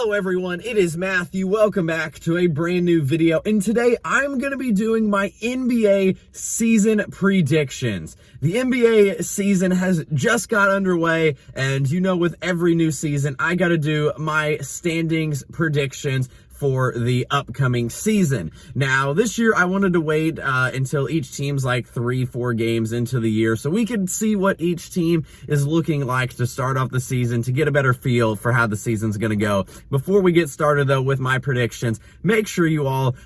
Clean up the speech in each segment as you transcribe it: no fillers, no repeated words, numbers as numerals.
Hello everyone, it is Matthew. Welcome back to a brand new video, and today I'm going to be doing my NBA season predictions. The NBA season has just got underway, and you know, with every new season, I got to do my standings predictions for the upcoming season. Now, this year I wanted to wait until each team's like 3-4 games into the year so we could see what each team is looking like to start off the season, to get a better feel for how the season's going to go. Before we get started though with my predictions, make sure you all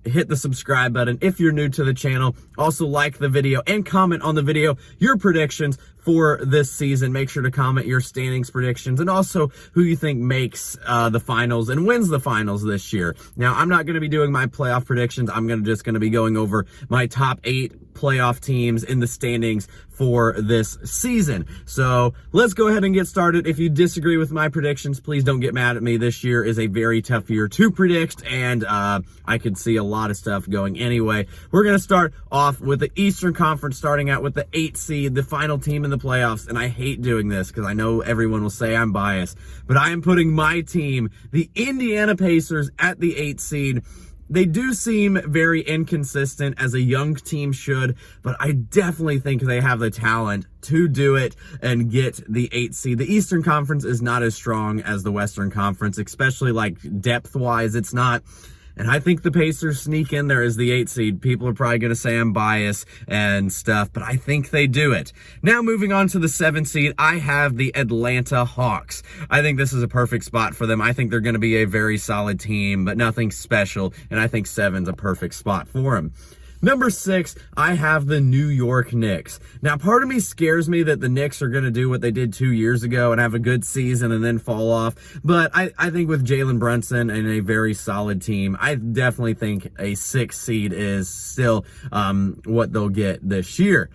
hit the subscribe button if you're new to the channel. Also like the video and comment on the video your predictions for this season. Make sure to comment your standings predictions and also who you think makes the finals and wins the finals this year. Now, I'm not going to be doing my playoff predictions. I'm just going to be going over my top 8 playoff teams in the standings for this season. So let's go ahead and get started. If you disagree with my predictions, please don't get mad at me. This year is a very tough year to predict, and I could see a lot of stuff going anyway. We're going to start off with the Eastern Conference, starting out with the 8th seed, the final team in the playoffs. And I hate doing this because I know everyone will say I'm biased, but I am putting my team, the Indiana Pacers, at the 8th seed. They do seem very inconsistent, as a young team should, but I definitely think they have the talent to do it and get the 8th seed. The Eastern Conference is not as strong as the Western Conference, especially like depth-wise. It's not. And I think the Pacers sneak in there as the 8th seed. People are probably going to say I'm biased and stuff, but I think they do it. Now, moving on to the 7th seed, I have the Atlanta Hawks. I think this is a perfect spot for them. I think they're going to be a very solid team, but nothing special, and I think 7's a perfect spot for them. Number 6, I have the New York Knicks. Now, part of me scares me that the Knicks are going to do what they did 2 years ago and have a good season and then fall off. But I think with Jalen Brunson and a very solid team, I definitely think a 6th seed is still what they'll get this year.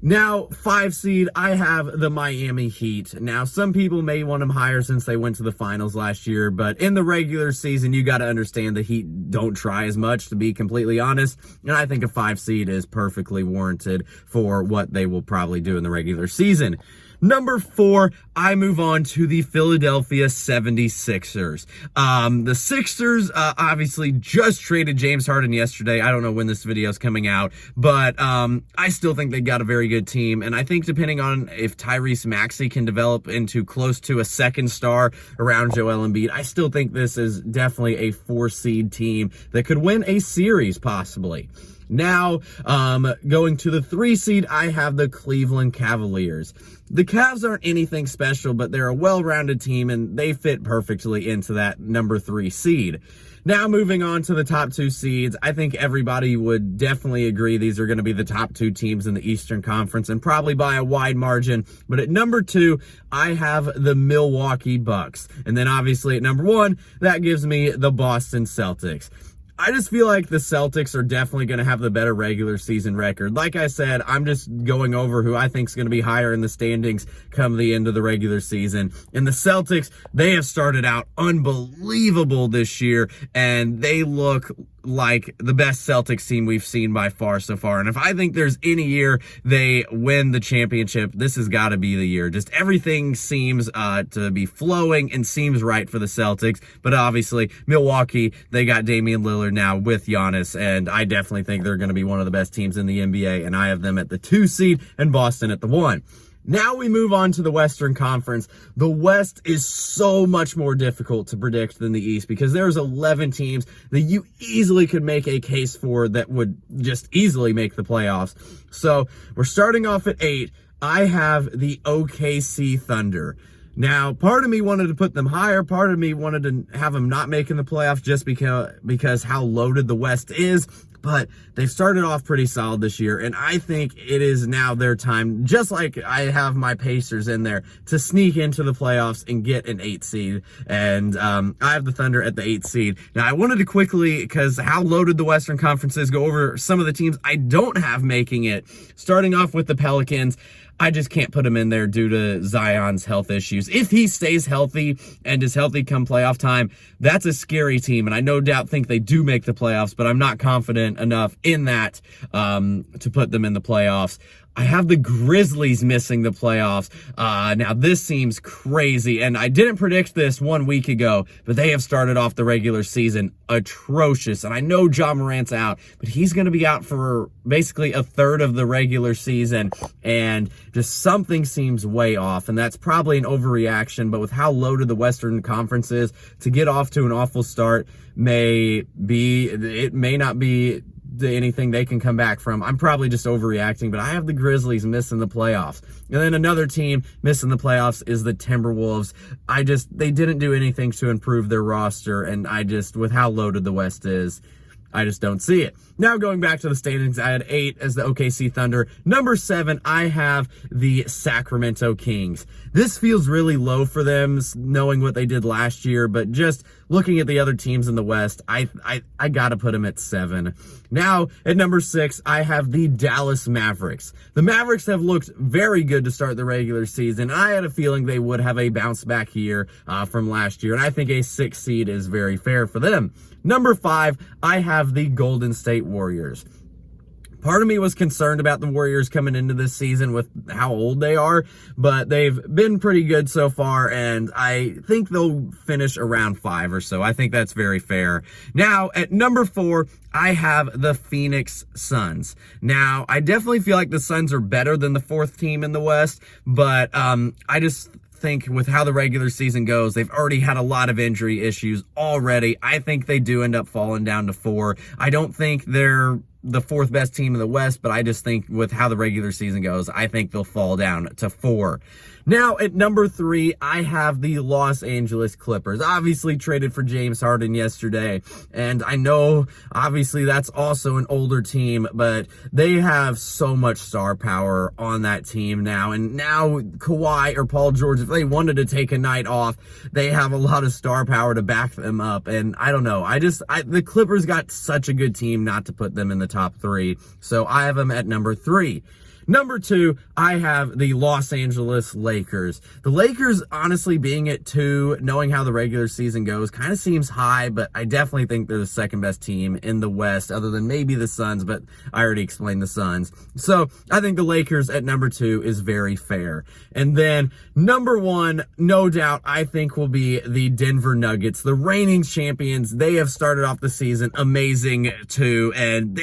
Now, 5 seed, I have the Miami Heat. Now, some people may want them higher since they went to the finals last year, but in the regular season, you got to understand the Heat don't try as much, to be completely honest, and I think a 5 seed is perfectly warranted for what they will probably do in the regular season. Number 4, I move on to the Philadelphia 76ers. The Sixers obviously just traded James Harden yesterday. I don't know when this video is coming out, but I still think they got a very good team. And I think depending on if Tyrese Maxey can develop into close to a 2nd star around Joel Embiid, I still think this is definitely a 4-seed team that could win a series possibly. Now, going to the 3 seed, I have the Cleveland Cavaliers. The Cavs aren't anything special, but they're a well-rounded team, and they fit perfectly into that number 3 seed. Now, moving on to the top 2 seeds, I think everybody would definitely agree these are going to be the top 2 teams in the Eastern Conference, and probably by a wide margin. But at number 2, I have the Milwaukee Bucks. And then obviously at number 1, that gives me the Boston Celtics. I just feel like the Celtics are definitely going to have the better regular season record. Like I said, I'm just going over who I think is going to be higher in the standings come the end of the regular season. And the Celtics, they have started out unbelievable this year, and they look like the best Celtics team we've seen by far so far. And if I think there's any year they win the championship, this has got to be the year. Just everything seems to be flowing and seems right for the Celtics. But obviously, Milwaukee, they got Damian Lillard now with Giannis, and I definitely think they're going to be one of the best teams in the NBA, and I have them at the 2 seed and Boston at the 1. Now we move on to the Western Conference. The West is so much more difficult to predict than the East because there's 11 teams that you easily could make a case for that would just easily make the playoffs. So we're starting off at 8. I have the OKC Thunder. Now, part of me wanted to put them higher. Part of me wanted to have them not making the playoffs just because how loaded the West is. But they've started off pretty solid this year, and I think it is now their time, just like I have my Pacers in there, to sneak into the playoffs and get an 8th seed. And I have the Thunder at the 8th seed. Now, I wanted to quickly, because how loaded the Western Conference is, go over some of the teams I don't have making it. Starting off with the Pelicans, I just can't put him in there due to Zion's health issues. If he stays healthy and is healthy come playoff time, that's a scary team, and I no doubt think they do make the playoffs, but I'm not confident enough in that to put them in the playoffs. I have the Grizzlies missing the playoffs. Now, this seems crazy, and I didn't predict this 1 week ago, but they have started off the regular season atrocious. And I know Ja Morant's out, but he's going to be out for basically a third of the regular season, and just something seems way off, and that's probably an overreaction. But with how loaded the Western Conference is, to get off to an awful start may not be anything they can come back from. I'm probably just overreacting, but I have the Grizzlies missing the playoffs. And then another team missing the playoffs is the Timberwolves. They didn't do anything to improve their roster, and with how loaded the West is, I just don't see it. Now, going back to the standings, I had 8 as the OKC Thunder. Number 7, I have the Sacramento Kings. This feels really low for them, knowing what they did last year, but just looking at the other teams in the West, I gotta put them at 7. Now, at number 6, I have the Dallas Mavericks. The Mavericks have looked very good to start the regular season. I had a feeling they would have a bounce back year from last year, and I think a 6 seed is very fair for them. Number 5, I have the Golden State Warriors. Part of me was concerned about the Warriors coming into this season with how old they are, but they've been pretty good so far, and I think they'll finish around 5 or so. I think that's very fair. Now, at number 4, I have the Phoenix Suns. Now, I definitely feel like the Suns are better than the 4th team in the West, but I just think with how the regular season goes, they've already had a lot of injury issues already. I think they do end up falling down to 4. I don't think they're the 4th best team in the West, but I just think with how the regular season goes, I think they'll fall down to 4. Now, at number 3, I have the Los Angeles Clippers. Obviously traded for James Harden yesterday, and I know, obviously, that's also an older team, but they have so much star power on that team now, and now Kawhi or Paul George, if they wanted to take a night off, they have a lot of star power to back them up, and I don't know. The Clippers got such a good team not to put them in the top 3, so I have them at number 3. Number 2, I have the Los Angeles Lakers. The Lakers, honestly, being at 2, knowing how the regular season goes, kind of seems high, but I definitely think they're the 2nd best team in the West, other than maybe the Suns, but I already explained the Suns. So I think the Lakers at number 2 is very fair. And then number 1, no doubt, I think will be the Denver Nuggets, the reigning champions. They have started off the season amazing too, and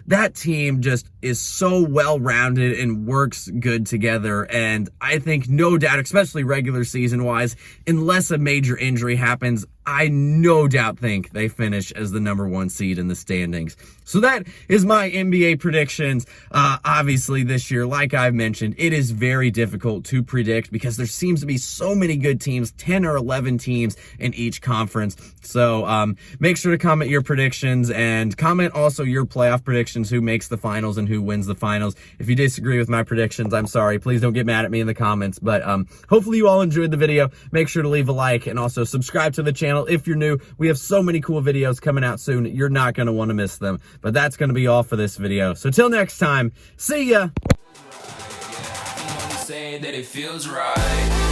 that team just is so well-rounded and works good together, and I think no doubt, especially regular season wise, unless a major injury happens, I no doubt think they finish as the number 1 seed in the standings. So that is my NBA predictions. Obviously this year, like I've mentioned, it is very difficult to predict because there seems to be so many good teams, 10 or 11 teams in each conference. So make sure to comment your predictions, and comment also your playoff predictions, who makes the finals and who wins the finals. If you disagree with my predictions, I'm sorry. Please don't get mad at me in the comments, but hopefully you all enjoyed the video. Make sure to leave a like and also subscribe to the channel if you're new. We have so many cool videos coming out soon. You're not going to want to miss them. But that's going to be all for this video. So till next time, see ya! Say that it feels right.